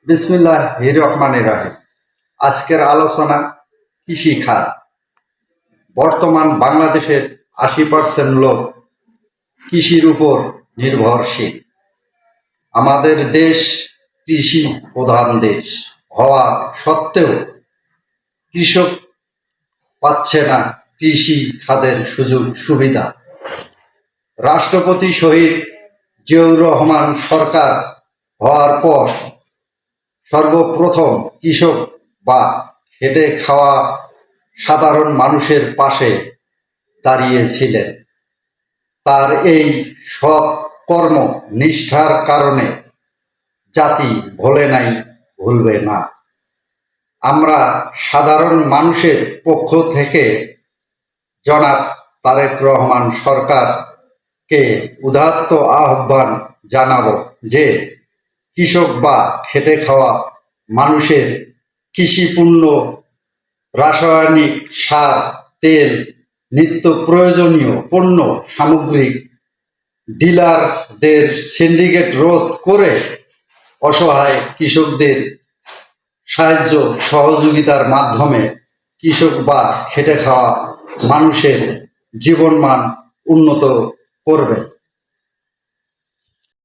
বিসমিল্লাহির রহমানির রহিম। আজকের আলোচনা কৃষি খাত। বর্তমান বাংলাদেশের ৮০% লোক কৃষির উপর নির্ভরশীল। আমাদের দেশ কৃষি প্রধান দেশ হওয়া সত্ত্বেও কৃষক পাচ্ছে না কৃষি খাতের সুযোগ সুবিধা। রাষ্ট্রপতি শহীদ জিয়াউর রহমান সরকার হওয়ার পর সর্বপ্রথম কৃষক বা খেটে খাওয়া সাধারণ মানুষের পাশে দাঁড়িয়েছিলেন। তার এই সৎ কর্ম নিষ্ঠার কারণে জাতি ভোলে নাই, ভুলবে না। আমরা সাধারণ মানুষের পক্ষ থেকে জনাব তারেক রহমান সরকারকে উদাত্ত আহ্বান জানাব যে কৃষক বা খেটে খাওয়া মানুষের কৃষিপণ্য, রাসায়নিক সার, তেল, নিত্য প্রয়োজনীয় পণ্য সামগ্রিক ডিলারদের সিন্ডিকেট রোধ করে অসহায় কৃষকদের সাহায্য সহযোগিতার মাধ্যমে কৃষক বা খেটে খাওয়া মানুষের জীবনমান উন্নত করবে।